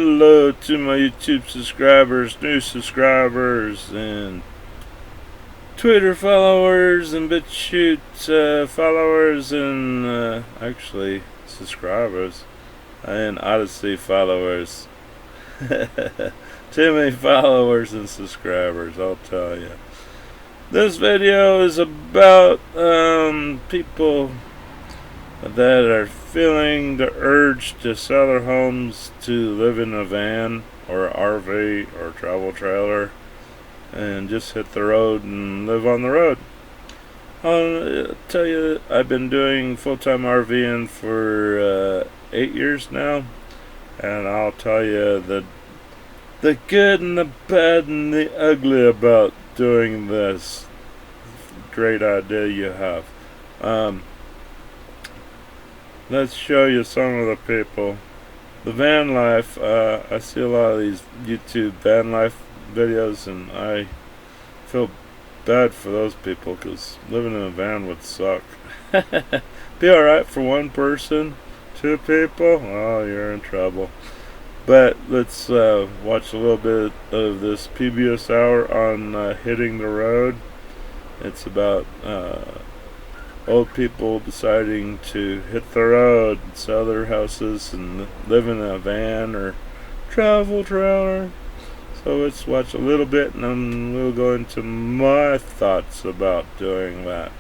Hello to my YouTube subscribers, new subscribers, and Twitter followers, and BitChute followers, and actually subscribers, and Odyssey followers. Too many followers and subscribers, I'll tell you. This video is about people that are feeling the urge to sell their homes to live in a van or RV or travel trailer and just hit the road and live on the road. I'll tell you, I've been doing full-time RVing for 8 years now, and I'll tell you the good and the bad and the ugly about doing this great idea you have. Let's show you some of the people. The van life, I see a lot of these YouTube van life videos, and I feel bad for those people because living in a van would suck. Be alright for one person, 2 people, oh, you're in trouble. But let's watch a little bit of this PBS hour on hitting the road. It's about old people deciding to hit the road and sell their houses and live in a van or travel trailer. So let's watch a little bit, and then we'll go into my thoughts about doing that.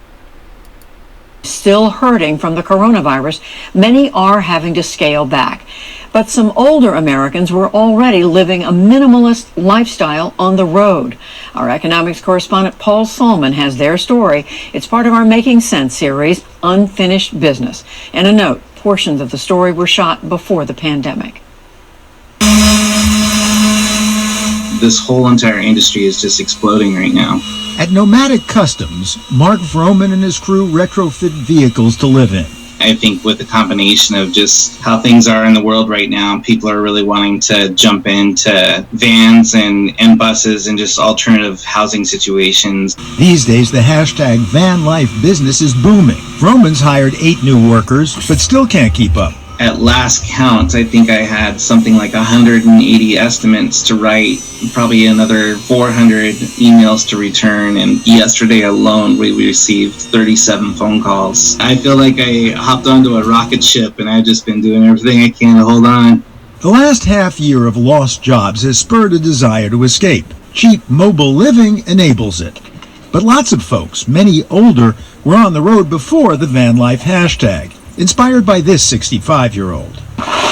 Still hurting from the coronavirus, many are having to scale back. But some older Americans were already living a minimalist lifestyle on the road. Our economics correspondent Paul Solman has their story. It's part of our Making Sense series, Unfinished Business. And a note, portions of the story were shot before the pandemic. This whole entire industry is just exploding right now. At Nomadic Customs, Mark Vroman and his crew retrofit vehicles to live in. I think with the combination of just how things are in the world right now, people are really wanting to jump into vans and buses and just alternative housing situations. These days, the hashtag van life business is booming. Vroman's hired 8 new workers, but still can't keep up. At last count, I think I had something like 180 estimates to write, probably another 400 emails to return, and yesterday alone we received 37 phone calls. I feel like I hopped onto a rocket ship and I've just been doing everything I can to hold on. The last half year of lost jobs has spurred a desire to escape. Cheap mobile living enables it. But lots of folks, many older, were on the road before the van life hashtag. Inspired by this 65-year-old.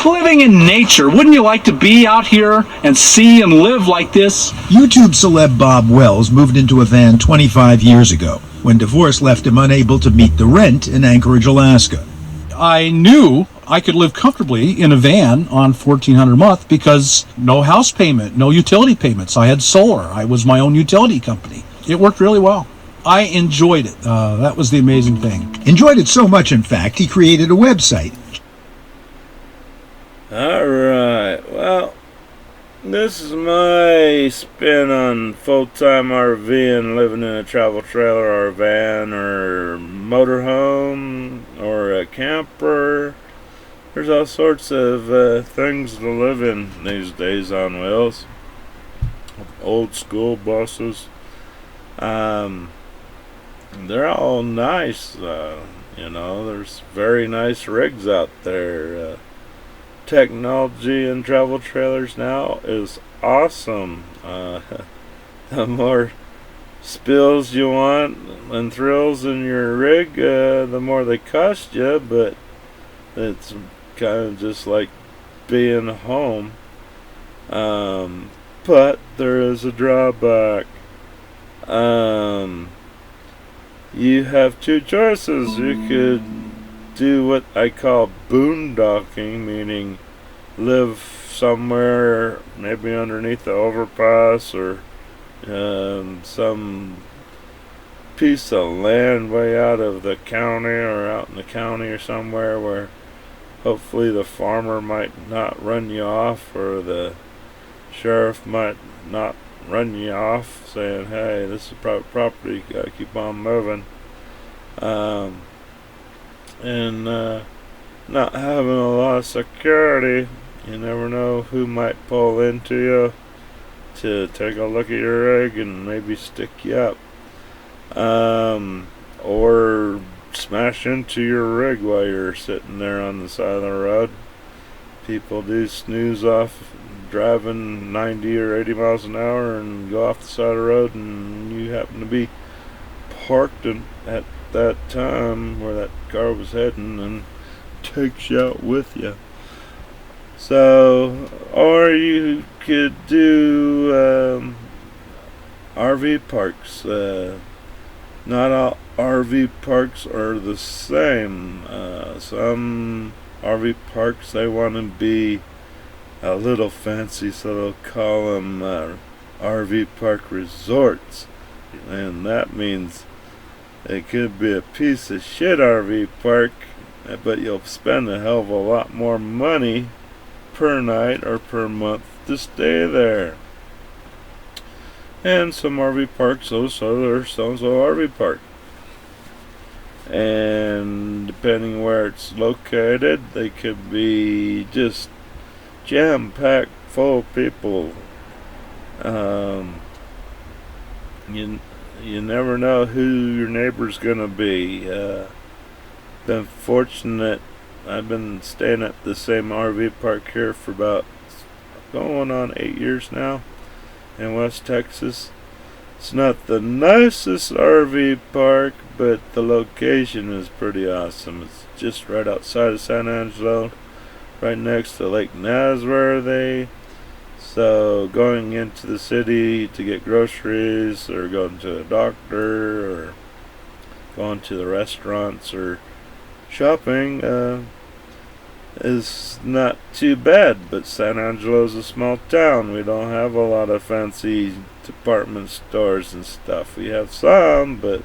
Living in nature, wouldn't you like to be out here and see and live like this? YouTube celeb Bob Wells moved into a van 25 years ago when divorce left him unable to meet the rent in Anchorage, Alaska. I knew I could live comfortably in a van on $1,400 a month because no house payment, no utility payments. I had solar. I was my own utility company. It worked really well. I enjoyed it. That was the amazing thing. Enjoyed it so much, in fact, he created a website. Alright, well, this is my spin on full-time RV and living in a travel trailer or a van or motorhome or a camper. There's all sorts of things to live in these days on wheels. Old school buses. They're all nice, there's very nice rigs out there. Technology in travel trailers now is awesome. The more spills you want and thrills in your rig, the more they cost you, but it's kind of just like being home. But there is a drawback. You have 2 choices. You could do what I call boondocking, meaning live somewhere maybe underneath the overpass or some piece of land way out of the county or out in the county or somewhere where hopefully the farmer might not run you off or the sheriff might not run you off saying, hey, this is private property, you gotta keep on moving. And not having a lot of security, You never know who might pull into you to take a look at your rig and maybe stick you up. Or smash into your rig while you're sitting there on the side of the road. People do snooze off driving 90 or 80 miles an hour and go off the side of the road, and you happen to be parked at that time where that car was heading, and takes you out with you. So, or you could do RV parks. Not all RV parks are the same. Some RV parks, they want to be a little fancy, so they'll call them RV park resorts. And that means it could be a piece of shit RV park, but you'll spend a hell of a lot more money per night or per month to stay there. And some RV parks, also there's so-and-so RV park. And depending where it's located, they could be just jam-packed full of people. You never know who your neighbor's gonna be. Been fortunate. I've been staying at the same RV park here for about going on 8 years now in West Texas. It's not the nicest RV park, but the location is pretty awesome. It's just right outside of San Angelo, right next to Lake Nasworthy. So going into the city to get groceries, or going to a doctor, or going to the restaurants, or shopping is not too bad. But San Angelo's a small town. We don't have a lot of fancy department stores and stuff. We have some, but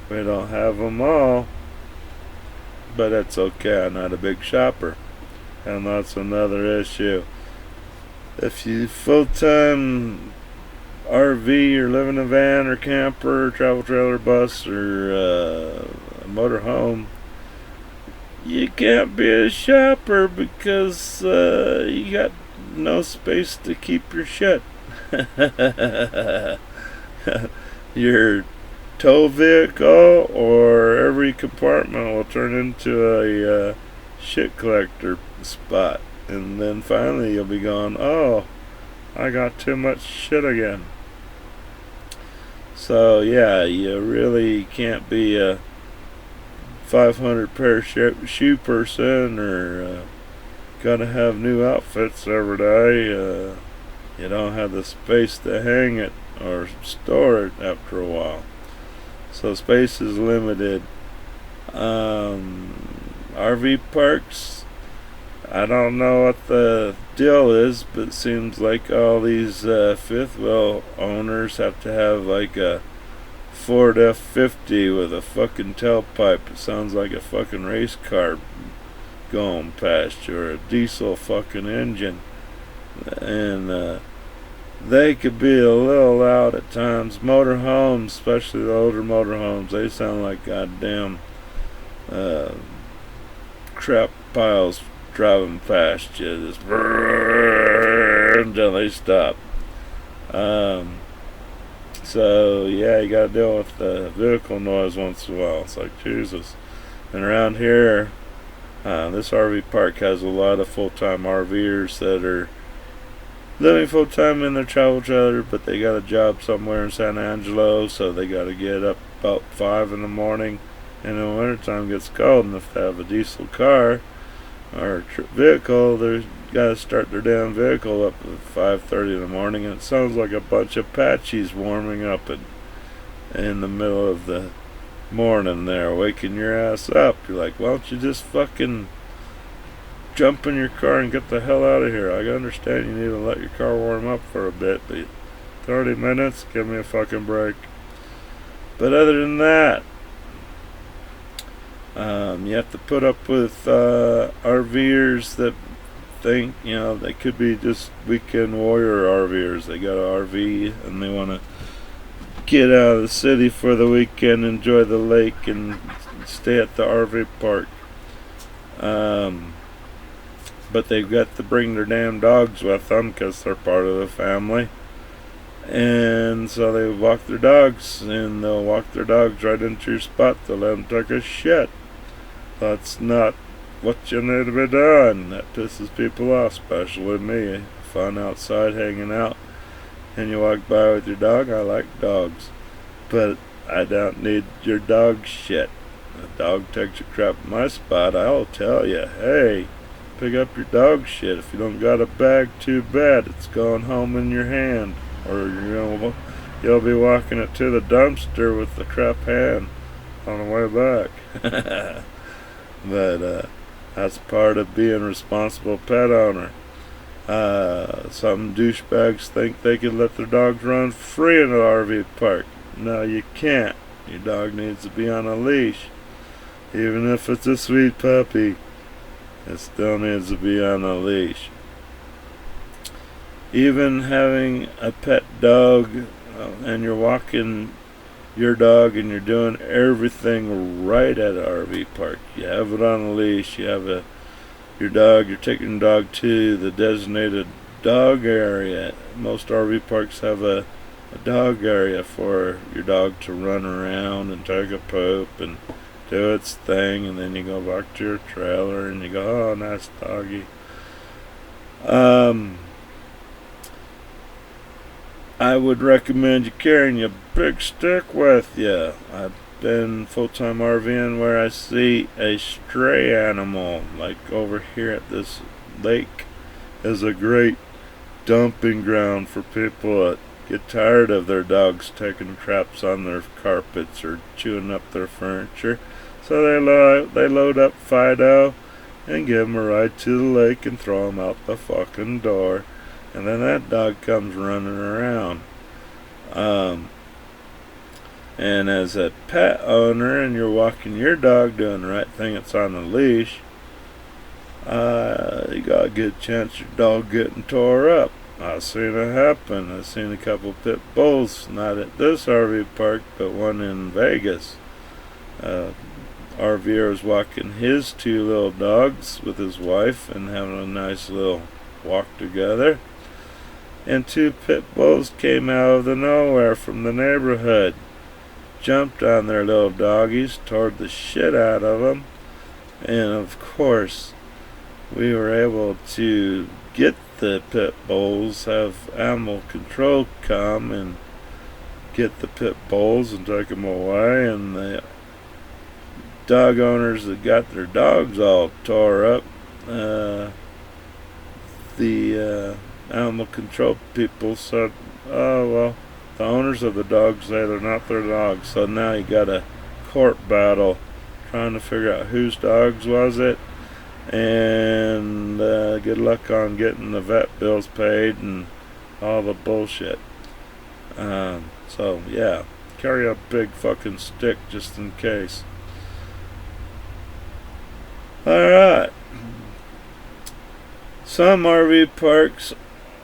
we don't have them all. But that's okay. I'm not a big shopper, and that's another issue. If you full-time RV or live in a van or camper or travel trailer, bus, or a motorhome, you can't be a shopper because you got no space to keep your shit. Your tow vehicle or every compartment will turn into a shit collector spot. And then finally you'll be going, oh, I got too much shit again. So yeah, you really can't be a 500 pair shoe person, or gotta have new outfits every day. You don't have the space to hang it or store it after a while. So space is limited. RV parks, I don't know what the deal is, but it seems like all these fifth wheel owners have to have like a Ford F-50 with a fucking tailpipe. It sounds like a fucking race car going past you, or a diesel fucking engine. And they could be a little loud at times. Motorhomes, especially the older motorhomes, they sound like goddamn crap piles driving past you, just until they stop. So yeah, you gotta deal with the vehicle noise once in a while. It's like Jesus. And around here, this RV park has a lot of full-time RVers that are living full-time in their travel trailer, but they got a job somewhere in San Angelo, so they gotta get up about 5 in the morning. And in the wintertime it gets cold, and if they have a diesel car or vehicle, they gotta start their damn vehicle up at 5:30 in the morning, and it sounds like a bunch of Apaches warming up in the middle of the morning there, waking your ass up. You're like, why don't you just fucking jump in your car and get the hell out of here? I understand you need to let your car warm up for a bit, but 30 minutes, give me a fucking break. But other than that, you have to put up with RVers that think, they could be just weekend warrior RVers. They got an RV and they want to get out of the city for the weekend, enjoy the lake, and stay at the RV park. but they've got to bring their damn dogs with them because they're part of the family. And so they walk their dogs, and they'll walk their dogs right into your spot to let them take a shit. That's not what you need to be doing. That pisses people off, especially me. If I'm outside hanging out and you walk by with your dog, I like dogs. But I don't need your dog shit. A dog takes a crap in my spot, I'll tell you, hey, pick up your dog shit. If you don't got a bag, too bad. It's going home in your hand. Or you'll be walking it to the dumpster with the crap hand on the way back. But that's part of being a responsible pet owner. Some douchebags think they can let their dogs run free in an RV park. No, you can't. Your dog needs to be on a leash. Even if it's a sweet puppy, it still needs to be on a leash. Even having a pet dog, and you're walking your dog and you're doing everything right at an RV park. You have it on a leash, you have your dog, you're taking your dog to the designated dog area. Most RV parks have a dog area for your dog to run around and take a poop and do its thing, and then you go back to your trailer and you go, oh, nice doggy. I would recommend you carrying your big stick with you. I've been full-time RVing where I see a stray animal, like over here at this lake, is a great dumping ground for people that get tired of their dogs taking craps on their carpets or chewing up their furniture. So they load up Fido and give him a ride to the lake and throw him out the fucking door. And then that dog comes running around. And as a pet owner and you're walking your dog doing the right thing, it's on a leash, you got a good chance your dog getting tore up. I've seen it happen. I've seen a couple pit bulls, not at this RV park, but one in Vegas. RVer was walking his two little dogs with his wife and having a nice little walk together. And two pit bulls came out of the nowhere from the neighborhood, jumped on their little doggies, tore the shit out of them, and of course we were able to get the pit bulls, have animal control come and get the pit bulls and take them away, and the dog owners that got their dogs all tore up, the animal control people said, oh, well, the owners of the dogs say they're not their dogs. So now you got a court battle trying to figure out whose dogs was it. And good luck on getting the vet bills paid and all the bullshit. So, yeah, carry a big fucking stick just in case. Alright. Some RV parks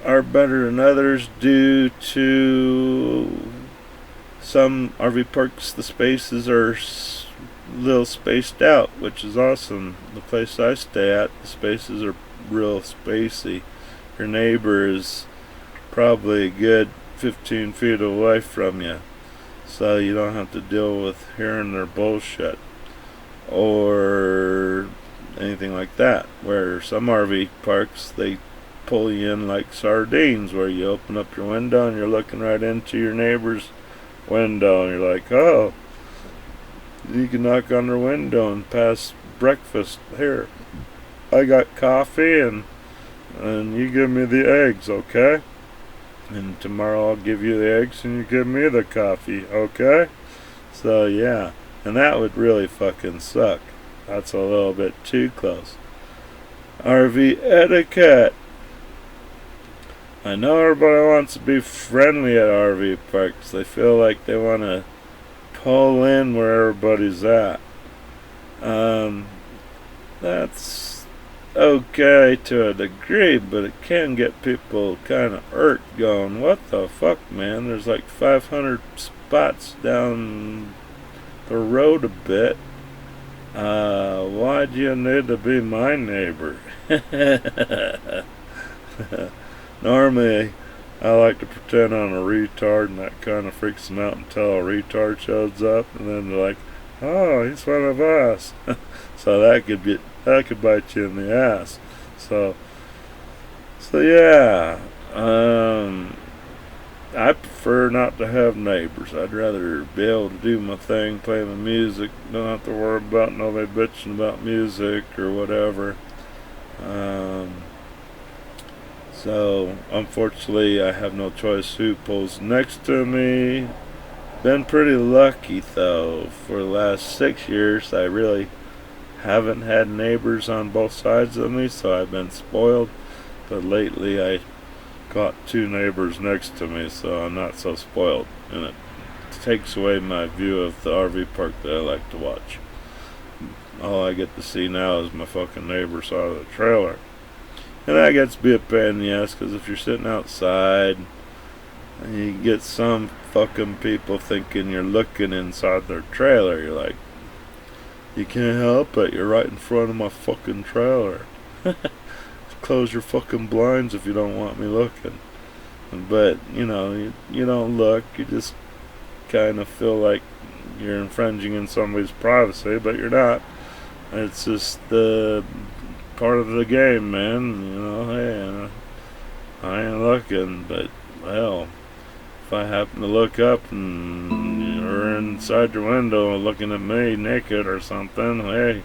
are better than others due to some RV parks, the spaces are a little spaced out, which is awesome. The place I stay at, the spaces are real spacey. Your neighbor is probably a good 15 feet away from you, so you don't have to deal with hearing their bullshit or anything like that. Where some RV parks, they pull you in like sardines, where you open up your window and you're looking right into your neighbor's window and you're like, oh, you can knock on their window and pass breakfast. Here, I got coffee and you give me the eggs, okay? And tomorrow I'll give you the eggs and you give me the coffee, okay? So yeah, and that would really fucking suck. That's a little bit too close. RV etiquette. I know everybody wants to be friendly at RV parks. They feel like they want to pull in where everybody's at. That's okay to a degree, but it can get people kind of irked, going, what the fuck, man? There's like 500 spots down the road a bit. Why'd you need to be my neighbor? Normally, I like to pretend I'm a retard, and that kind of freaks them out until a retard shows up, and then they're like, "Oh, he's one of us." So that could bite you in the ass. So yeah. I prefer not to have neighbors. I'd rather be able to do my thing, play my music, don't have to worry about nobody bitching about music or whatever. So unfortunately, I have no choice who pulls next to me. Been pretty lucky though. For the last 6 years, I really haven't had neighbors on both sides of me, so I've been spoiled. But lately, I got 2 neighbors next to me, so I'm not so spoiled, and it takes away my view of the RV park that I like to watch. All I get to see now is my fucking neighbor's side of the trailer. And that gets to be a pain in the ass, because if you're sitting outside and you get some fucking people thinking you're looking inside their trailer, you're like, you can't help it, you're right in front of my fucking trailer. Close your fucking blinds if you don't want me looking. But, you don't look, you just kind of feel like you're infringing on somebody's privacy, but you're not. It's just the part of the game, man. Hey, I ain't looking, but, well, if I happen to look up and you're inside your window looking at me naked or something, hey,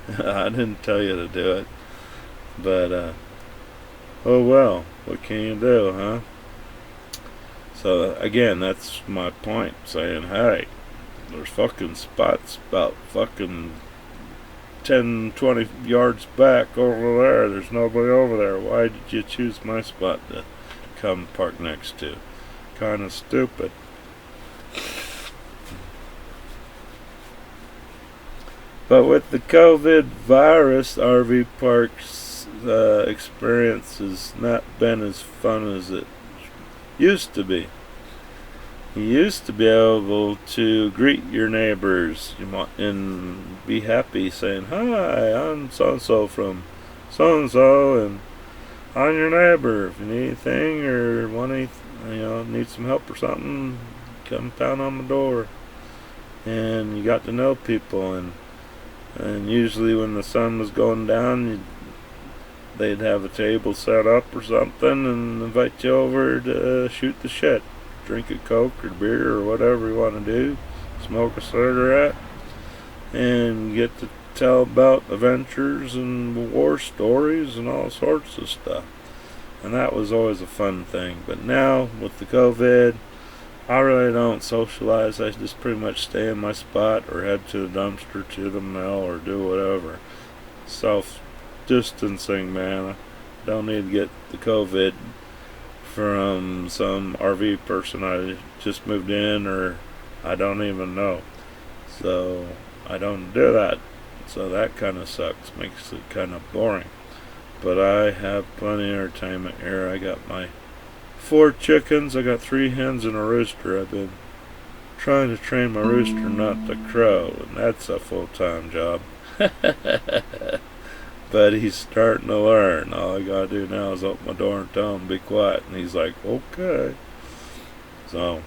I didn't tell you to do it. But, oh well, what can you do, huh? So, again, that's my point, saying, hey, there's fucking spots about fucking 10, 20 yards back over there. There's nobody over there. Why did you choose my spot to come park next to? Kind of stupid. But with the COVID virus, RV parks experience has not been as fun as it used to be. You used to be able to greet your neighbors and be happy, saying, "Hi, I'm so-and-so from so-and-so, and I'm your neighbor. If you need anything or need some help or something, come pound on my door." And you got to know people, and usually when the sun was going down, they'd have a table set up or something and invite you over to shoot the shit. Drink a Coke or beer or whatever you want to do. Smoke a cigarette. And get to tell about adventures and war stories and all sorts of stuff. And that was always a fun thing. But now, with the COVID, I really don't socialize. I just pretty much stay in my spot or head to the dumpster, to the mail, or do whatever. Self-distancing, man. I don't need to get the COVID from some RV person I just moved in, or I don't even know. So I don't do that. So that kind of sucks. Makes it kind of boring. But I have plenty of entertainment here. I got my 4 chickens. I got 3 hens and a rooster. I've been trying to train my rooster not to crow, and that's a full-time job. But he's starting to learn. All I gotta do now is open my door and tell him be quiet, and he's like, okay. So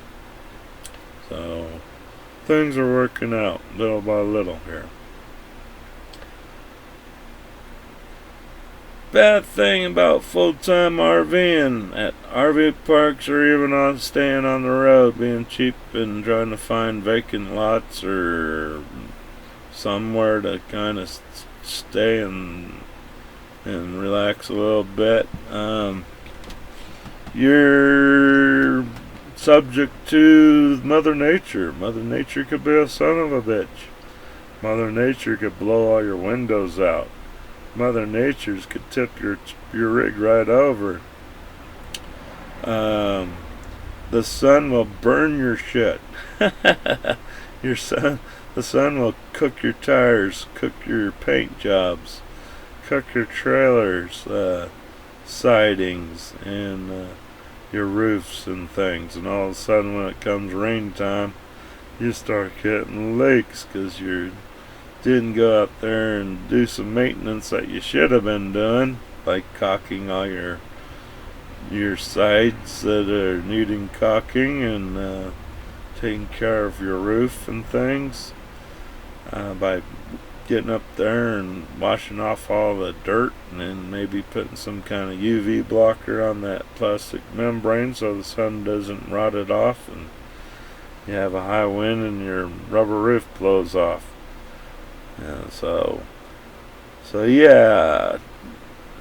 things are working out little by little here. Bad thing about full-time RVing at RV parks, or even on staying on the road, being cheap and trying to find vacant lots or somewhere to kind of stay and relax a little bit. You're subject to Mother Nature. Mother Nature could be a son of a bitch. Mother Nature could blow all your windows out. Mother Nature's could tip your rig right over. The sun will burn your shit. The sun will cook your tires, cook your paint jobs, cook your trailers, sidings, and your roofs and things. And all of a sudden, when it comes rain time, you start getting leaks because your didn't go out there and do some maintenance that you should have been doing, like caulking all your sides that are needing caulking, and taking care of your roof and things, by getting up there and washing off all the dirt, and then maybe putting some kind of UV blocker on that plastic membrane so the sun doesn't rot it off and you have a high wind and your rubber roof blows off. And so yeah,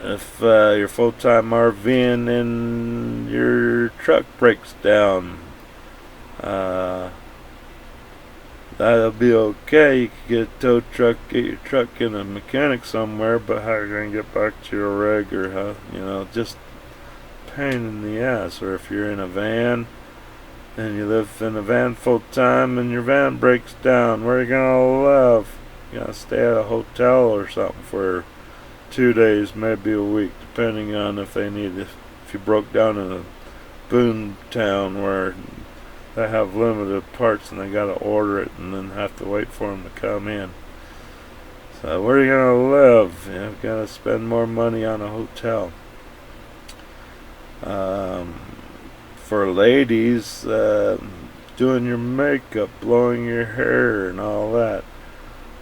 if you're full-time RVing and your truck breaks down, that'll be okay. You can get a tow truck, get your truck in a mechanic somewhere, but how are you going to get back to your rig, or how, just pain in the ass. Or if you're in a van and you live in a van full-time and your van breaks down, where are you going to live? You got to stay at a hotel or something for 2 days, maybe a week, depending on if you broke down in a boom town where they have limited parts and they gotta order it and then have to wait for them to come in. So where are you gonna live? You've gotta spend more money on a hotel. For ladies, doing your makeup, blowing your hair and all that,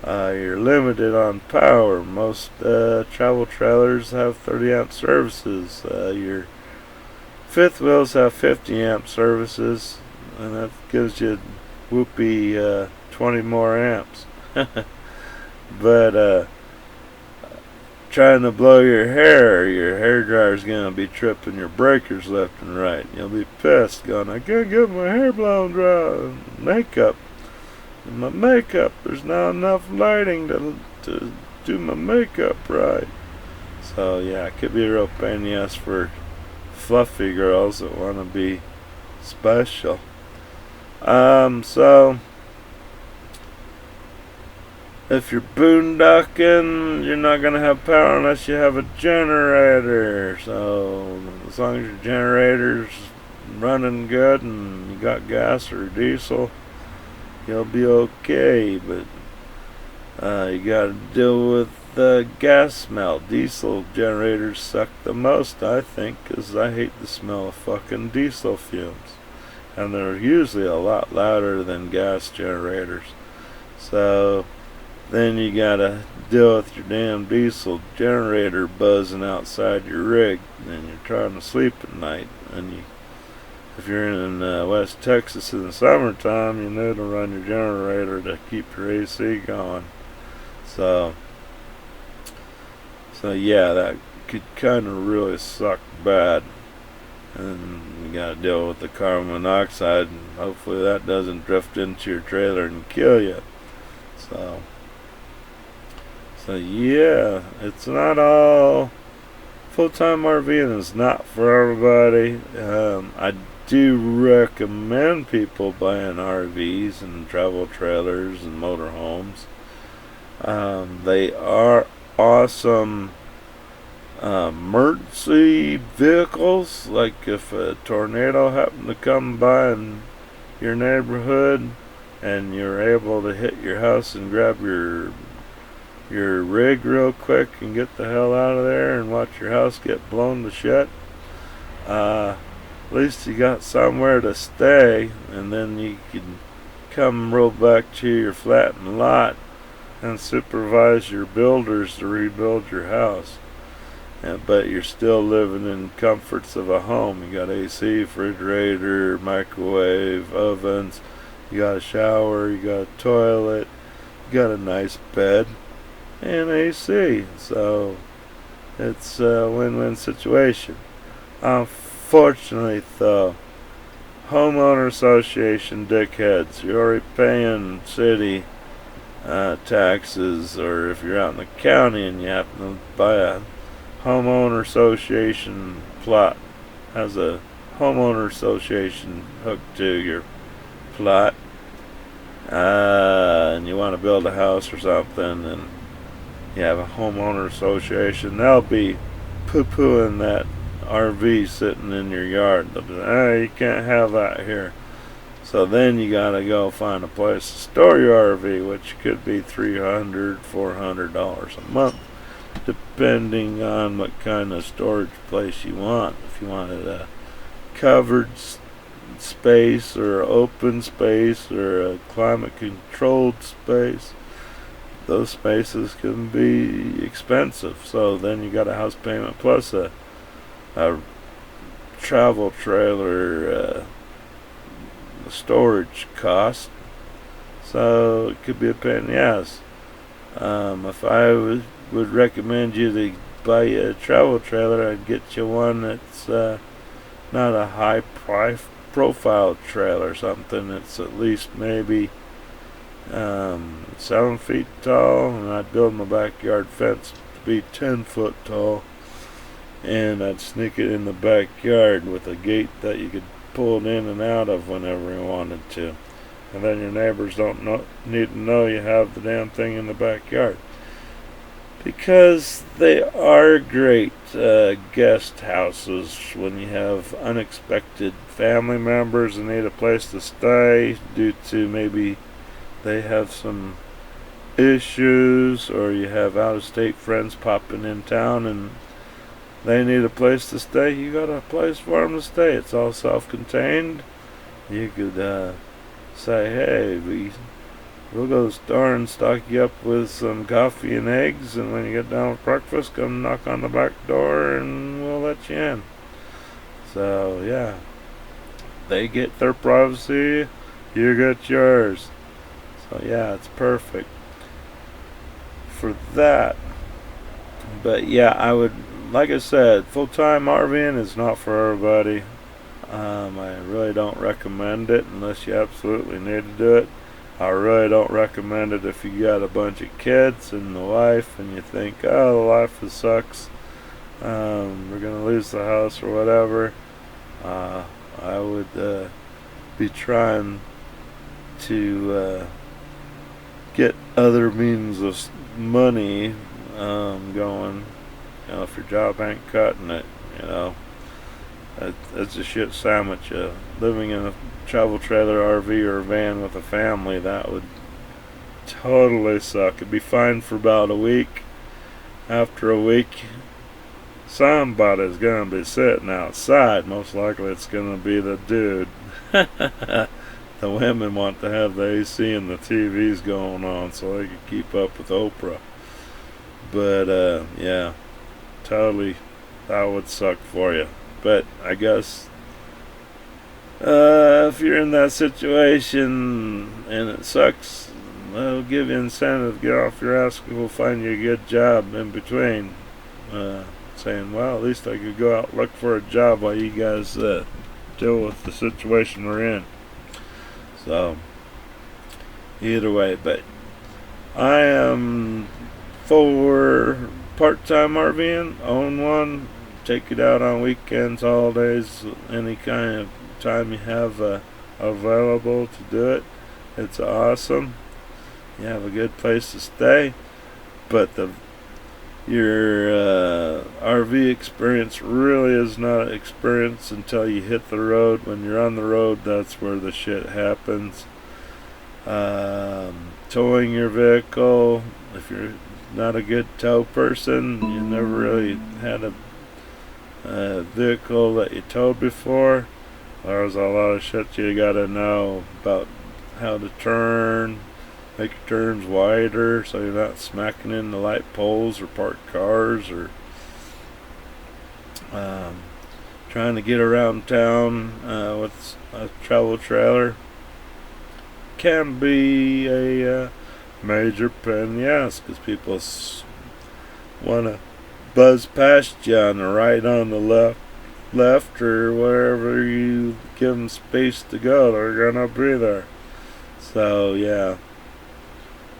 you're limited on power. Most travel trailers have 30 amp services. Your fifth wheels have 50 amp services, and that gives you whoopee 20 more amps. But trying to blow your hair dryer's gonna be tripping your breakers left and right. You'll be pissed, going, I can't get my hair blown dry. Makeup, there's not enough lighting to do my makeup right. So yeah, it could be a real pain in the ass for fluffy girls that want to be special. So if you're boondocking, you're not going to have power unless you have a generator. So as long as your generator's running good and you got gas or diesel, you'll be okay. But you got to deal with the gas smell. Diesel generators suck the most, I think, because I hate the smell of fucking diesel fumes. And they're usually a lot louder than gas generators. So then you gotta deal with your damn diesel generator buzzing outside your rig, and you're trying to sleep at night. And if you're in West Texas in the summertime, you need to run your generator to keep your AC going. So yeah, that could kind of really suck bad. And you gotta deal with the carbon monoxide, and hopefully that doesn't drift into your trailer and kill you. So yeah, it's not all full-time RVing is not for everybody. I do recommend people buying RVs and travel trailers and motorhomes. They are awesome emergency vehicles. Like if a tornado happened to come by in your neighborhood and you're able to hit your house and grab your rig real quick and get the hell out of there and watch your house get blown to shit, at least you got somewhere to stay, and then you can come roll back to your flat and lot and supervise your builders to rebuild your house. But you're still living in comforts of a home. You got AC, refrigerator, microwave, ovens, you got a shower, you got a toilet, you got a nice bed, and AC. So it's a win-win situation. Unfortunately though, homeowner association dickheads, you're already paying city taxes, or if you're out in the county and you happen to buy a homeowner association plot, has a homeowner association hooked to your plot, and you want to build a house or something, and you have a homeowner association, they'll be poo-pooing that RV sitting in your yard. They'll be like, you can't have that here. So then you gotta go find a place to store your RV, which could be $300, $400 a month, depending on what kind of storage place you want. If you wanted a covered space or open space or a climate controlled space, those spaces can be expensive. So then you got a house payment plus a travel trailer storage cost. So it could be a pain in the ass. If I would recommend you to buy a travel trailer, I'd get you one that's not a high profile trailer, something that's at least maybe 7 feet tall, and I'd build my backyard fence to be 10 foot tall, and I'd sneak it in the backyard with a gate that you could pull it in and out of whenever you wanted to, and then your neighbors don't need to know you have the damn thing in the backyard, because they are great guest houses when you have unexpected family members and need a place to stay due to maybe they have some issues, or you have out-of-state friends popping in town and they need a place to stay. You got a place for them to stay. It's all self-contained. You could say, hey, we'll go to the store and stock you up with some coffee and eggs, and when you get done with breakfast, come knock on the back door and we'll let you in. So yeah, they get their privacy, you get yours. So yeah, it's perfect for that. But yeah, I would, like I said, full-time RVing is not for everybody. I really don't recommend it unless you absolutely need to do it. I really don't recommend it if you got a bunch of kids and the wife and you think, oh, the life sucks, we're gonna lose the house or whatever. I would be trying to get other means of money going. You know, if your job ain't cutting it, you know, it's a shit sandwich. Living in a travel trailer, RV, or van with a family, that would totally suck. It'd be fine for about a week. After a week, somebody's gonna be sitting outside. Most likely it's gonna be the dude. The women want to have the AC and the TVs going on so they can keep up with Oprah. But yeah, totally, that would suck for you. But I guess if you're in that situation and it sucks, it'll give you incentive to get off your ass. We'll find you a good job in between. Saying, well, at least I could go out and look for a job while you guys deal with the situation we're in. So either way, but I am for part-time RVing. Own one, take it out on weekends, holidays, any kind of time you have available to do it. It's awesome. You have a good place to stay, but your RV experience really is not an experience until you hit the road. When you're on the road, that's where the shit happens. Towing your vehicle, if you're not a good tow person, you never really had a vehicle that you towed before, there's a lot of shit you gotta know about how to turn, make your turns wider so you're not smacking into light poles or parked cars, or trying to get around town with a travel trailer can be a major pain in the ass, because people want to buzz past you on the right, on the left, or wherever you give them space to go, they're gonna be there. So yeah,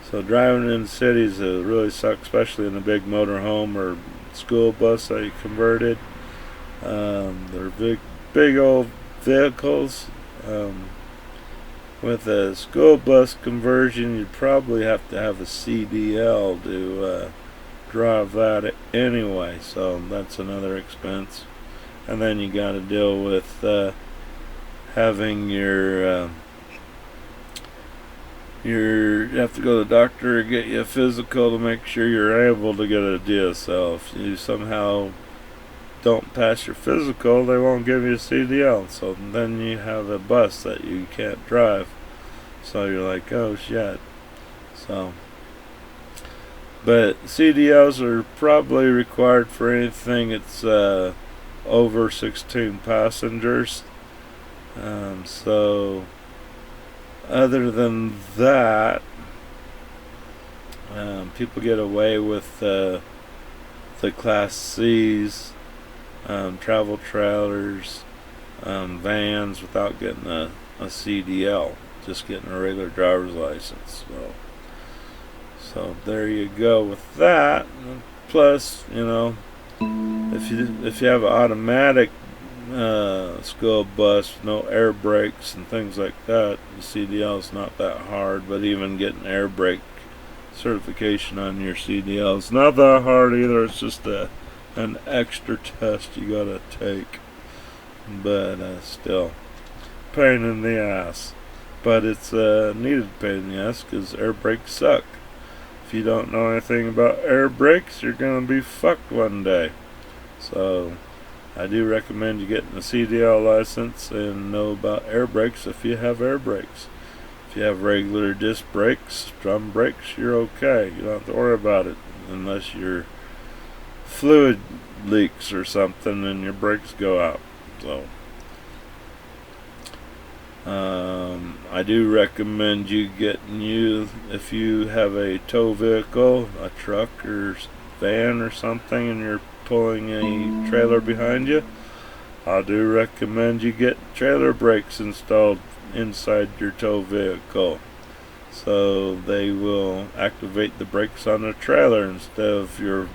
so driving in cities really sucks, especially in a big motorhome or school bus that you converted. They're big old vehicles. With a school bus conversion, you'd probably have to have a CDL to drive that anyway, so that's another expense. And then you got to deal with having your you have to go to the doctor and get you a physical to make sure you're able to get a DSL. If you somehow don't pass your physical, they won't give you a CDL. So then you have a bus that you can't drive. So you're like, oh shit. So, but CDLs are probably required for anything it's over 16 passengers. So other than that, people get away with the Class C's, travel trailers, vans without getting a CDL, just getting a regular driver's license. So there you go with that. Plus, you know, if you have an automatic school bus, no air brakes and things like that, the CDL is not that hard. But even getting air brake certification on your CDL is not that hard either. It's just an extra test you gotta take. But still, pain in the ass. But it's a needed pain in the ass because air brakes suck. If you don't know anything about air brakes, you're gonna be fucked one day. So I do recommend you getting a CDL license and know about air brakes if you have air brakes. If you have regular disc brakes, drum brakes, you're okay. You don't have to worry about it unless your fluid leaks or something and your brakes go out. So I do recommend you getting if you have a tow vehicle, a truck or van or something, and you're pulling a trailer behind you, I do recommend you get trailer brakes installed inside your tow vehicle, so they will activate the brakes on the trailer instead of you're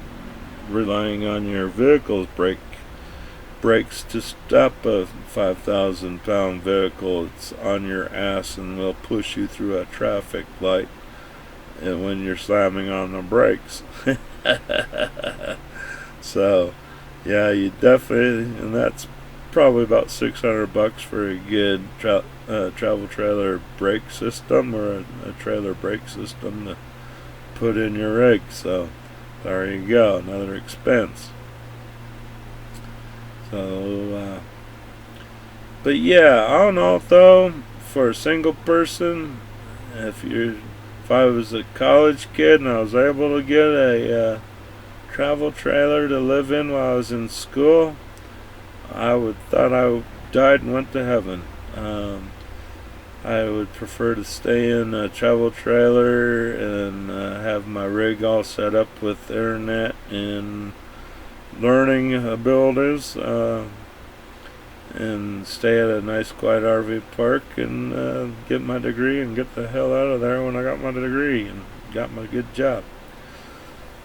relying on your vehicle's brakes to stop a 5,000 pound vehicle. It's on your ass and will push you through a traffic light and when you're slamming on the brakes. So yeah, you definitely, and that's probably about $600 for a good travel trailer brake system, or a trailer brake system to put in your rig. So there you go, another expense. So but yeah, I don't know though, for a single person, if I was a college kid and I was able to get a travel trailer to live in while I was in school, I would thought I died and went to heaven. I would prefer to stay in a travel trailer and have my rig all set up with internet and learning abilities, and stay at a nice quiet RV park and get my degree and get the hell out of there when I got my degree and got my good job.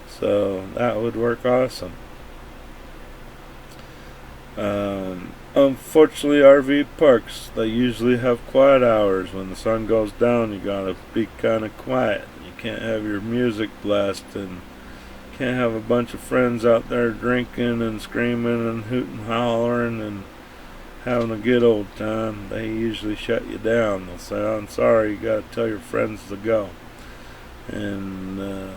So that would work awesome. Unfortunately, RV parks, they usually have quiet hours. When the sun goes down, you gotta be kind of quiet. You can't have your music blasting. Can't have a bunch of friends out there drinking and screaming and hooting and hollering and having a good old time. They usually shut you down. They'll say, I'm sorry, you gotta tell your friends to go. And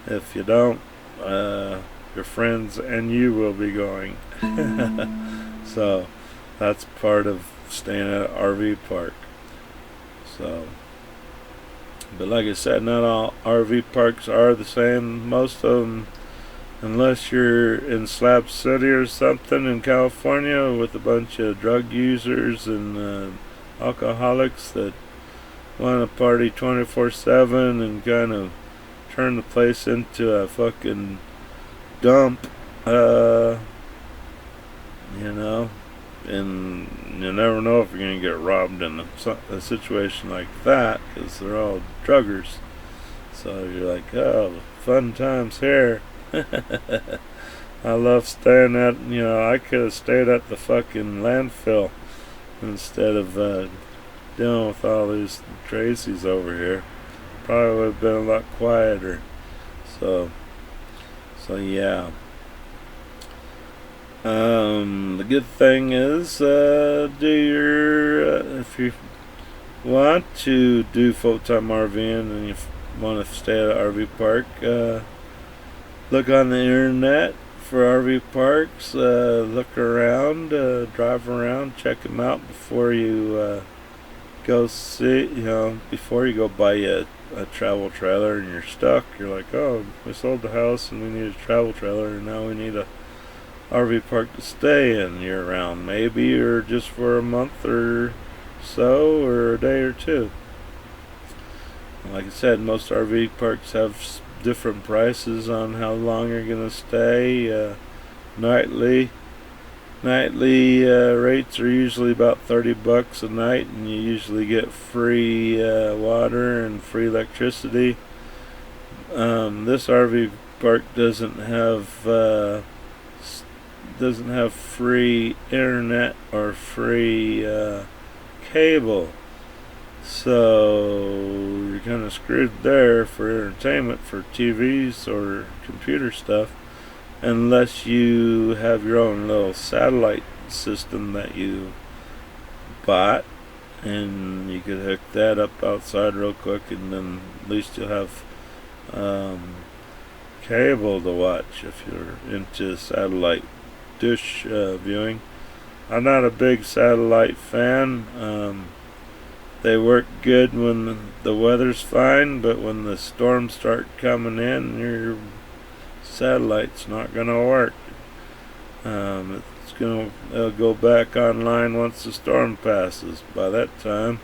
if you don't, your friends and you will be going. So that's part of staying at an RV park. So, but like I said, not all RV parks are the same. Most of them, unless you're in Slab City or something in California with a bunch of drug users and alcoholics that want to party 24/7 and kind of turn the place into a fucking dump, you know, and you never know if you're going to get robbed in a situation like that, because they're all druggers. So you're like, oh, fun times here. I love staying at, I could have stayed at the fucking landfill instead of dealing with all these Tracy's over here. Probably would have been a lot quieter. So yeah. The good thing is, if you want to do full-time RVing and you want to stay at an RV park, look on the internet for RV parks, look around, drive around, check them out before you go see, before you go buy a travel trailer and you're stuck. You're like, oh, we sold the house and we need a travel trailer and now we need a RV park to stay in year round, maybe, or just for a month or so, or a day or two. Like I said, most RV parks have different prices on how long you're going to stay. Nightly rates are usually about $30 a night, and you usually get free water and free electricity. This RV park doesn't have free internet or free cable, so you're kind of screwed there for entertainment, for TVs or computer stuff, unless you have your own little satellite system that you bought, and you could hook that up outside real quick, and then at least you'll have cable to watch if you're into satellite dish viewing. I'm not a big satellite fan. They work good when the weather's fine, but when the storms start coming in, your satellite's not gonna work. It'll go back online once the storm passes. By that time,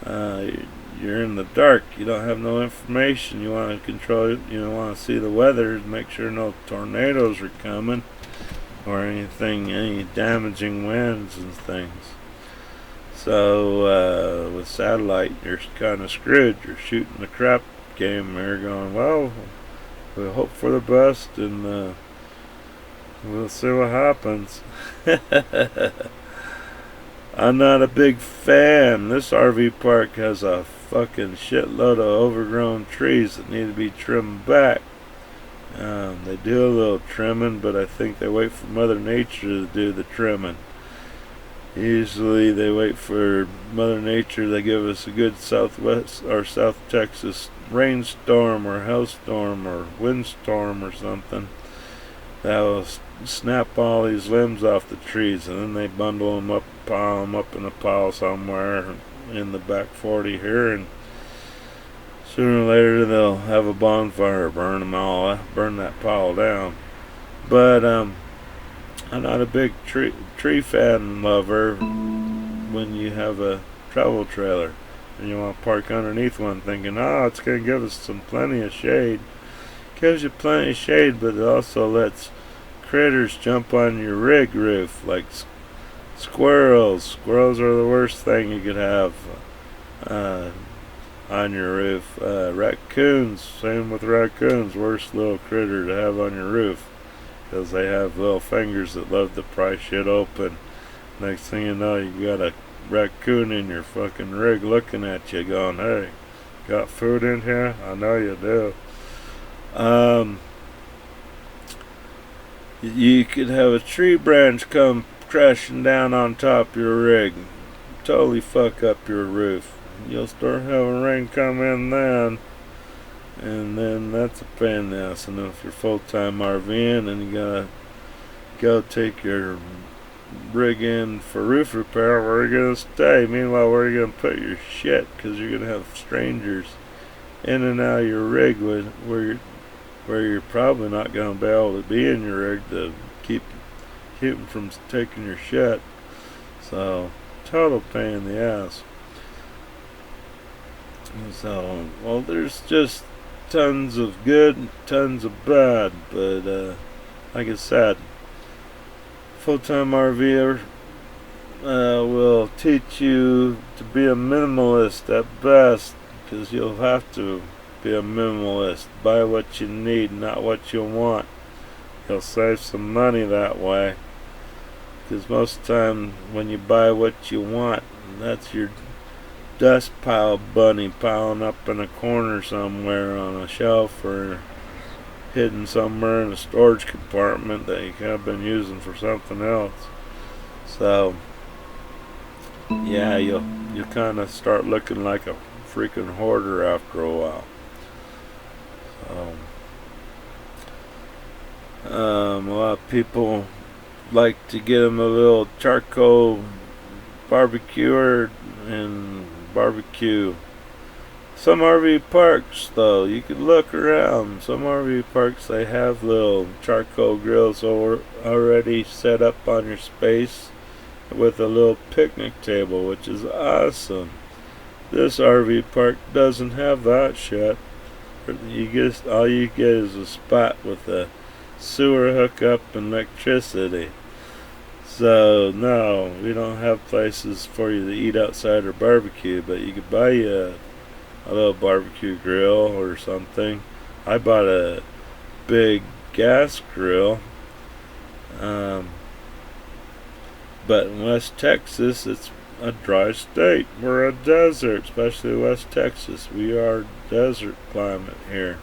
you're in the dark. You don't have no information. You want to control it. You want to see the weather, make sure no tornadoes are coming or any damaging winds and things. So with satellite, you're kind of screwed. You're shooting the crap game. You're going, well, we'll hope for the best, and we'll see what happens. I'm not a big fan. This RV park has a fucking shitload of overgrown trees that need to be trimmed back. They do a little trimming, but I think they wait for Mother Nature to do the trimming. Usually they wait for Mother Nature. They give us a good Southwest or South Texas rainstorm or hailstorm or windstorm or something that will snap all these limbs off the trees, and then they bundle them up, pile them up in a pile somewhere in the back 40 here, and sooner or later they'll have a bonfire, burn that pile down. But I'm not a big tree fan lover when you have a travel trailer and you want to park underneath one, thinking, oh, it's going to give us plenty of shade. It gives you plenty of shade, but it also lets critters jump on your rig roof, like squirrels. Squirrels are the worst thing you could have on your roof. Raccoons, same with raccoons, worst little critter to have on your roof, because they have little fingers that love to pry shit open. Next thing you know, you got a raccoon in your fucking rig looking at you going, hey, got food in here? I know you do. You could have a tree branch come crashing down on top of your rig, totally fuck up your roof. You'll start having rain come in then, and then that's a pain in the ass. And if you're full-time RVing and you gotta go take your rig in for roof repair, where are you gonna stay? Meanwhile, where are you gonna put your shit? Because you're gonna have strangers in and out of your rig where you're probably not gonna be able to be in your rig to keep them from taking your shit. So total pain in the ass. So, well, there's just tons of good and tons of bad, but like I said, full-time RVer will teach you to be a minimalist at best, because you'll have to be a minimalist. Buy what you need, not what you want. You'll save some money that way, because most of the time when you buy what you want, that's your dust pile bunny piling up in a corner somewhere on a shelf or hidden somewhere in a storage compartment that you could have been using for something else. So yeah, you'll you kind of start looking like a freaking hoarder after a while. A lot of people like to get them a little charcoal barbecuer and barbecue. Some RV parks, though, you can look around. Some RV parks, they have little charcoal grills already set up on your space with a little picnic table, which is awesome. This RV park doesn't have that shit. All you get is a spot with a sewer hookup and electricity. So no, we don't have places for you to eat outside or barbecue, but you could buy you a little barbecue grill or something. I bought a big gas grill, but in West Texas it's a dry state. We're a desert, especially West Texas. We are desert climate here.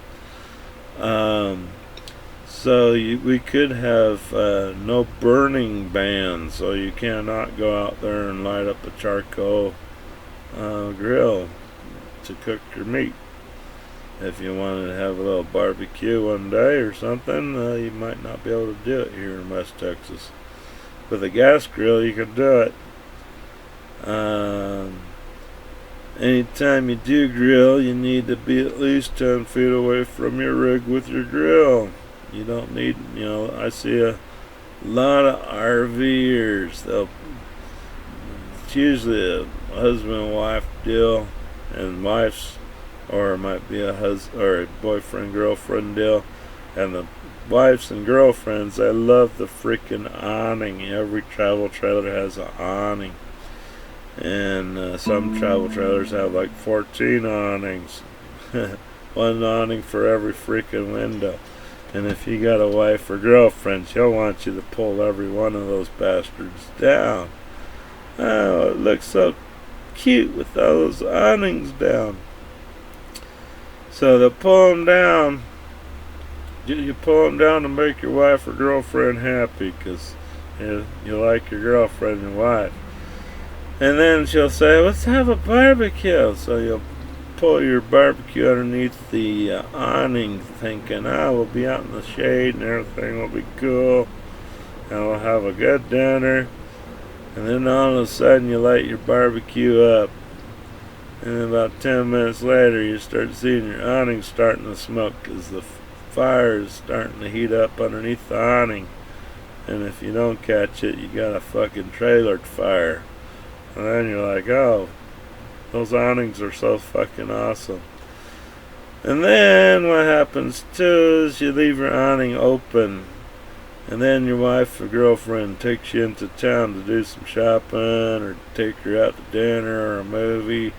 So we could have no burning bans, so you cannot go out there and light up a charcoal grill to cook your meat. If you wanted to have a little barbecue one day or something, you might not be able to do it here in West Texas. With a gas grill, you can do it. Anytime you do grill, you need to be at least 10 feet away from your rig with your grill. You don't need, I see a lot of RVers. It's usually a husband-wife deal, and wife's, or it might be a husband or a boyfriend-girlfriend deal. And the wives and girlfriends, they love the freaking awning. Every travel trailer has an awning. And some travel trailers have like 14 awnings. One awning for every freaking window. And if you got a wife or girlfriend, she'll want you to pull every one of those bastards down. Oh, it looks so cute with all those awnings down. So they'll pull them down. You pull them down to make your wife or girlfriend happy, because you like your girlfriend and wife. And then she'll say, let's have a barbecue. So you'll pull your barbecue underneath the awning, thinking, we'll be out in the shade and everything will be cool, and we'll have a good dinner. And then all of a sudden you light your barbecue up, and then about 10 minutes later you start seeing your awning starting to smoke, because the fire is starting to heat up underneath the awning. And if you don't catch it, you got a fucking trailer fire. And then you're like, oh, those awnings are so fucking awesome. And then what happens too is you leave your awning open, and then your wife or girlfriend takes you into town to do some shopping, or take her out to dinner or a movie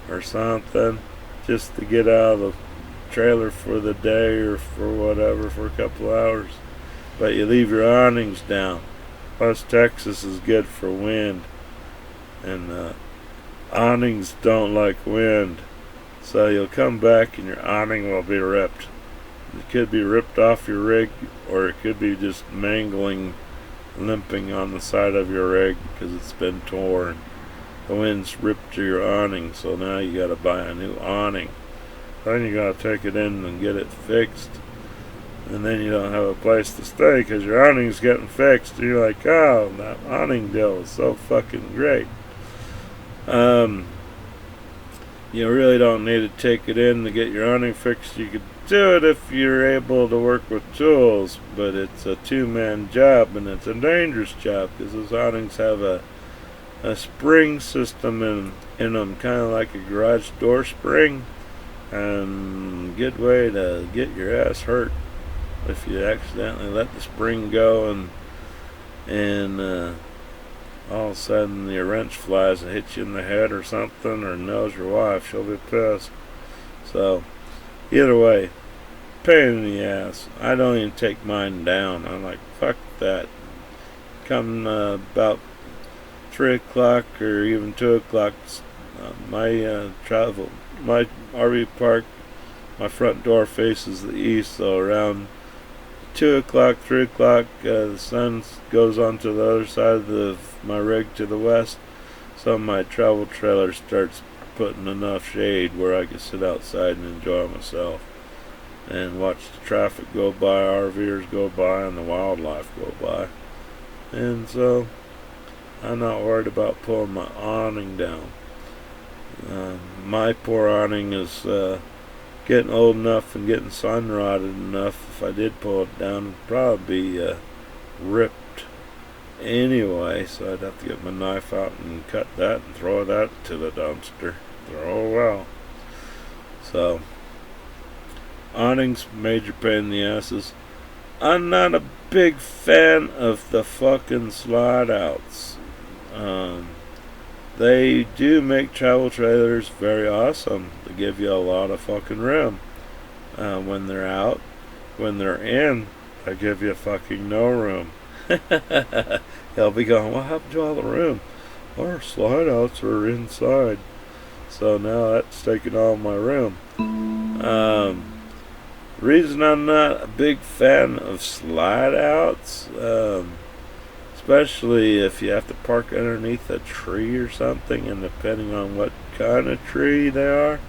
or something, just to get out of the trailer for the day or for whatever, for a couple hours. But you leave your awnings down. West Texas is good for wind, and awnings don't like wind, so you'll come back and your awning will be ripped. It could be ripped off your rig, or it could be just mangling, limping on the side of your rig because it's been torn. The wind's ripped your awning, so now you gotta buy a new awning. Then you gotta take it in and get it fixed, and then you don't have a place to stay because your awning's getting fixed. And you're like, oh, that awning deal is so fucking great. You really don't need to take it in to get your awning fixed. You could do it if you're able to work with tools, but it's a two-man job, and it's a dangerous job because those awnings have a spring system in them, kind of like a garage door spring, and good way to get your ass hurt if you accidentally let the spring go and all of a sudden your wrench flies and hits you in the head or something, or knows your wife, she'll be pissed. So either way, pain in the ass. I don't even take mine down. I'm like, fuck that. Come about 3 o'clock or even 2 o'clock, my RV park, my front door faces the east, so around 2 o'clock, 3 o'clock, the sun goes on to the other side of my rig to the west. some of my travel trailers starts putting enough shade where I can sit outside and enjoy myself and watch the traffic go by, RVers go by, and the wildlife go by. And so I'm not worried about pulling my awning down. My poor awning is getting old enough and getting sun rotted enough. If I did pull it down, it'd probably be ripped anyway, so I'd have to get my knife out and cut that and throw that to the dumpster. Oh well. So awnings, major pain in the asses. I'm not a big fan of the fucking slide outs. They do make travel trailers very awesome. They give you a lot of fucking room when they're out. When they're in, they give you fucking no room. They'll be going, what happened to all the room? Our slide outs are inside. So now that's taking all my room. Reason I'm not a big fan of slide outs, especially if you have to park underneath a tree or something, and depending on what kind of tree they are.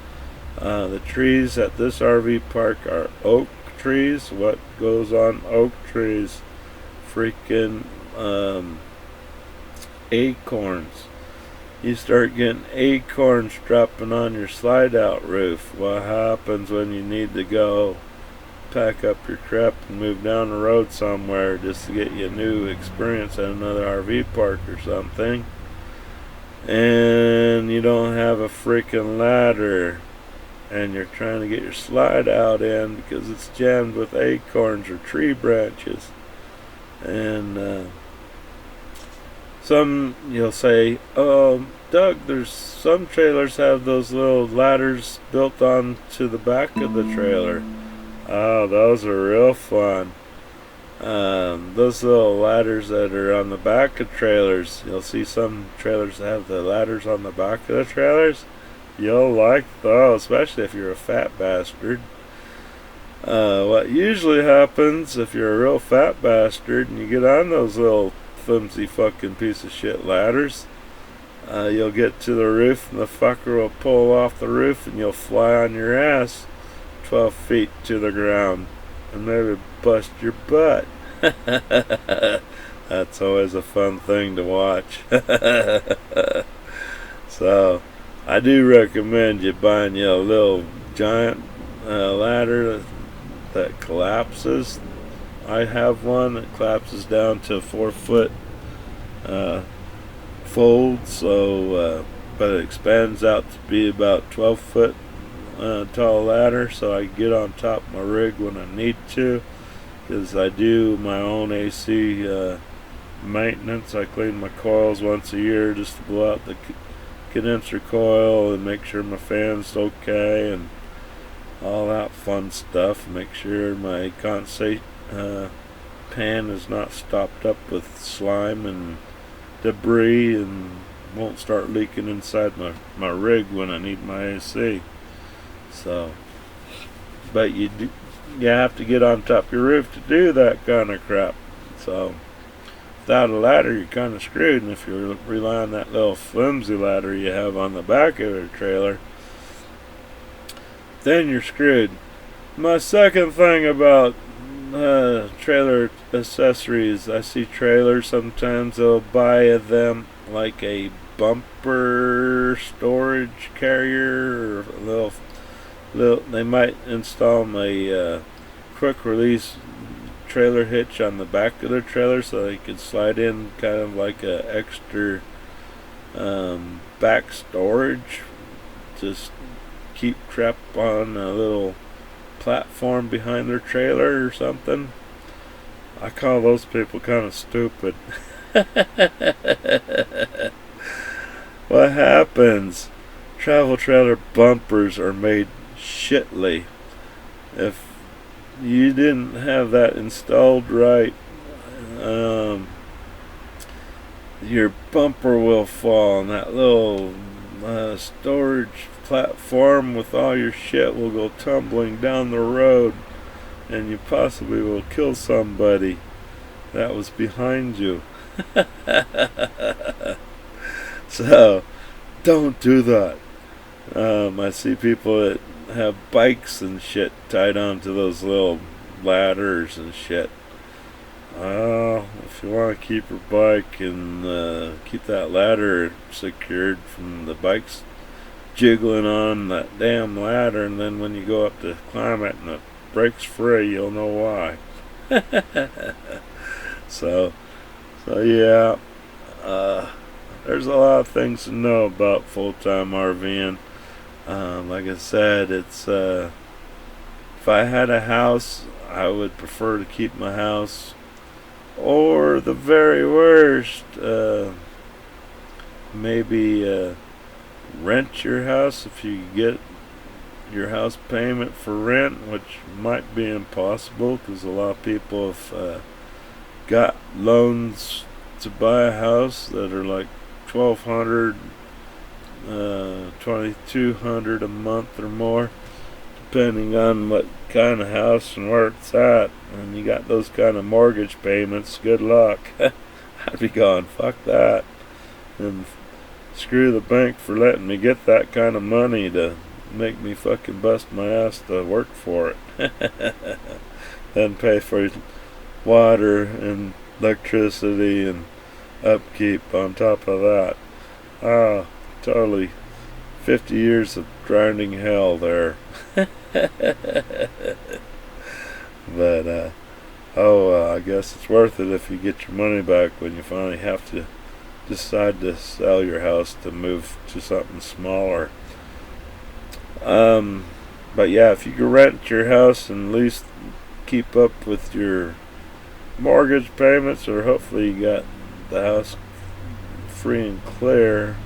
The trees at this RV park are oak trees. What goes on oak trees? Freaking acorns. You start getting acorns dropping on your slide out roof. What happens when you need to go pack up your crap and move down the road somewhere just to get you a new experience at another RV park or something, and you don't have a freaking ladder and you're trying to get your slide out in because it's jammed with acorns or tree branches? And some, you'll say, oh Doug, there's some trailers have those little ladders built onto the back of the trailer. Oh, those are real fun. Those little ladders that are on the back of trailers, you'll see some trailers that have the ladders on the back of the trailers. You'll like those, especially if you're a fat bastard. What usually happens if you're a real fat bastard and you get on those little flimsy fucking piece of shit ladders, you'll get to the roof and the fucker will pull off the roof and you'll fly on your ass 12 feet to the ground and maybe bust your butt. That's always a fun thing to watch. So I do recommend you buying you a little giant ladder that collapses. I have one that collapses down to 4-foot fold, so but it expands out to be about 12-foot tall ladder, so I can get on top of my rig when I need to, because I do my own AC maintenance. I clean my coils once a year just to blow out the condenser coil and make sure my fan's okay and all that fun stuff. Make sure my condensate pan is not stopped up with slime and debris and won't start leaking inside my rig when I need my AC. So, but you have to get on top of your roof to do that kind of crap. So without a ladder, you're kind of screwed. And if you rely on that little flimsy ladder you have on the back of your trailer, then you're screwed. My second thing about trailer accessories, I see trailers sometimes they'll buy them like a bumper storage carrier, or a little they might install a quick release trailer hitch on the back of their trailer so they can slide in kind of like a extra back storage. Just keep crap on a little platform behind their trailer or something. I call those people kind of stupid. What happens? Travel trailer bumpers are made shitly. If you didn't have that installed right, your bumper will fall, and that little storage platform with all your shit will go tumbling down the road, and you possibly will kill somebody that was behind you. So don't do that. I see people that have bikes and shit tied onto those little ladders and shit. If you want to keep your bike and keep that ladder secured from the bike's jiggling on that damn ladder, and then when you go up to climb it and it breaks free, you'll know why. so yeah, there's a lot of things to know about full-time RVing. Like I said, it's if I had a house, I would prefer to keep my house, or the very worst, maybe rent your house if you get your house payment for rent, which might be impossible because a lot of people have got loans to buy a house that are like $1,200, $2,200 a month or more, depending on what kind of house and where it's at. And you got those kind of mortgage payments, good luck. I'd be going, fuck that, and screw the bank for letting me get that kind of money to make me fucking bust my ass to work for it. Then pay for water and electricity and upkeep on top of that. Totally 50 years of grinding hell there. But I guess it's worth it if you get your money back when you finally have to decide to sell your house to move to something smaller. But yeah, if you can rent your house and at least keep up with your mortgage payments, or hopefully you got the house free and clear,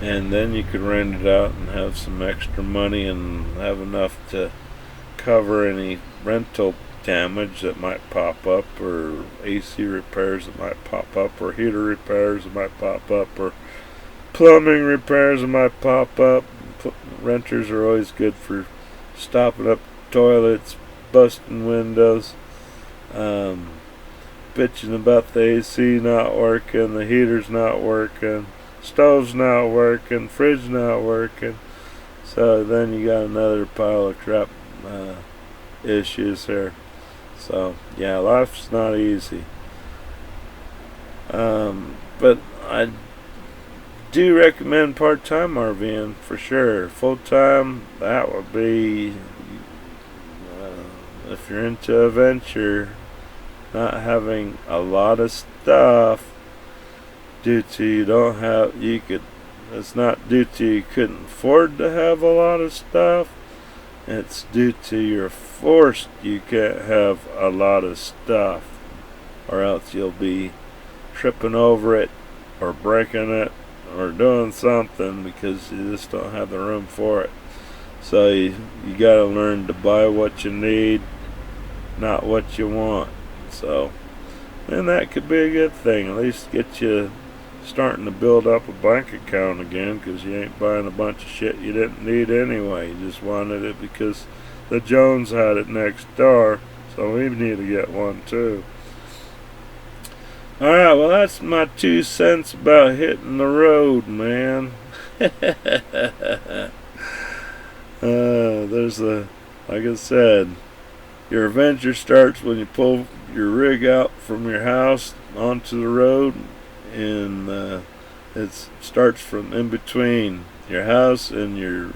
and then you could rent it out and have some extra money and have enough to cover any rental damage that might pop up, or AC repairs that might pop up, or heater repairs that might pop up, or plumbing repairs that might pop up. Renters are always good for stopping up toilets, busting windows, bitching about the AC not working, the heater's not working, stove's not working, fridge not working. So then you got another pile of crap issues here. So yeah, life's not easy. But I do recommend part-time RVing for sure. Full-time, that would be, if you're into adventure, not having a lot of stuff due to it's not due to you couldn't afford to have a lot of stuff. It's due to you're forced you can't have a lot of stuff, or else you'll be tripping over it or breaking it or doing something because you just don't have the room for it. So you gotta learn to buy what you need, not what you want. So then that could be a good thing. At least get you starting to build up a bank account again, because you ain't buying a bunch of shit you didn't need anyway. You just wanted it because the Jones had it next door, so we need to get one too. Alright, well that's my 2 cents about hitting the road, man. Like I said, your adventure starts when you pull your rig out from your house onto the road, and it starts from in between your house and your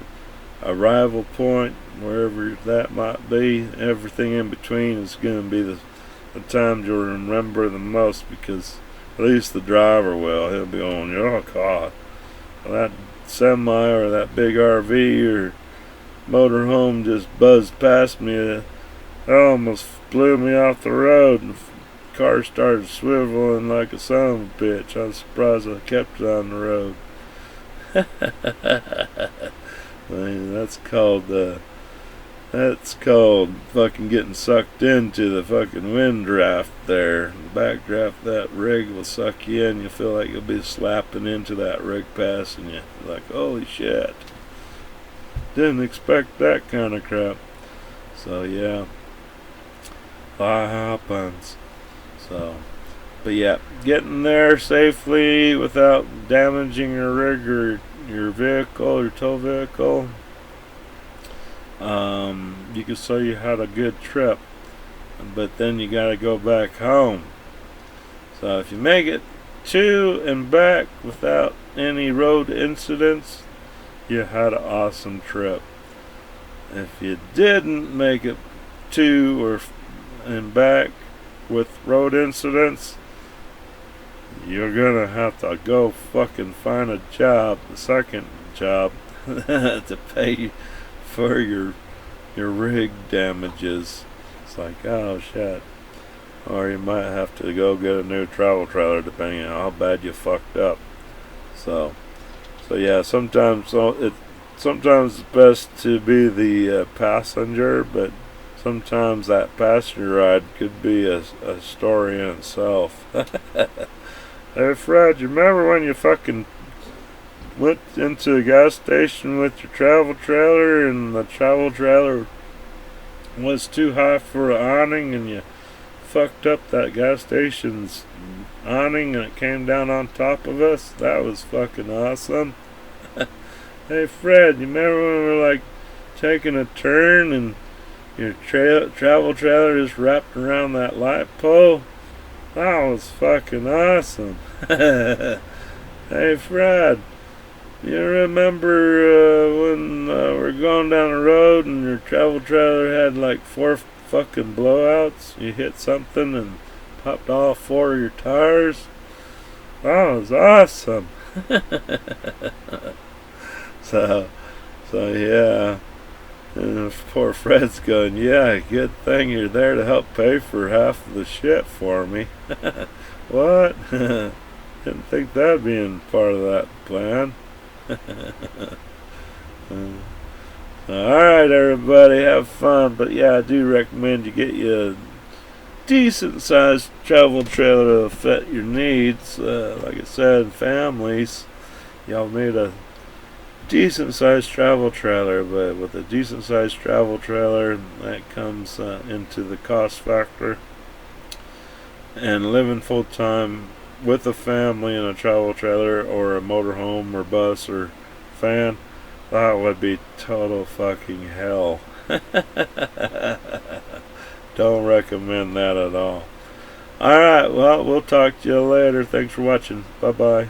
arrival point, wherever that might be. Everything in between is going to be the times you'll remember the most, because at least the driver will. He'll be on, oh God, that semi or that big RV or motorhome just buzzed past me. It almost blew me off the road, and the car started swiveling like a son of a bitch. I was surprised I kept it on the road. Man, that's called fucking getting sucked into the fucking wind draft there. The backdraft, that rig will suck you in. You feel like you'll be slapping into that rig passing you. Like, holy shit. Didn't expect that kind of crap. So yeah, that happens. So But yeah, getting there safely without damaging your rig or your vehicle, your tow vehicle. You can say you had a good trip, but then you gotta go back home. So if you make it to and back without any road incidents, you had an awesome trip. If you didn't make it to or and back with road incidents, you're gonna have to go fucking find a job, the second job, to pay for your rig damages. It's like, oh shit. Or you might have to go get a new travel trailer depending on how bad you fucked up. So yeah, sometimes it's best to be the passenger, but sometimes that passenger ride could be a story in itself. Hey Fred, you remember when you fucking went into a gas station with your travel trailer and the travel trailer was too high for an awning and you fucked up that gas station's awning and it came down on top of us? That was fucking awesome. Hey Fred, you remember when we were like taking a turn and your travel trailer is wrapped around that light pole? That was fucking awesome. Hey Fred, you remember when we're going down the road and your travel trailer had like 4 fucking blowouts? You hit something and popped all 4 of your tires? That was awesome. So yeah. And poor Fred's going, yeah, good thing you're there to help pay for half of the shit for me. What? Didn't think that'd be in part of that plan. Alright everybody, have fun. But yeah, I do recommend you get you a decent sized travel trailer to fit your needs. Like I said, families, y'all need a decent sized travel trailer, but with a decent sized travel trailer that comes into the cost factor, and living full time with a family in a travel trailer or a motorhome or bus or van, that would be total fucking hell. Don't recommend that at all. Alright, well, we'll talk to you later. Thanks for watching. Bye bye.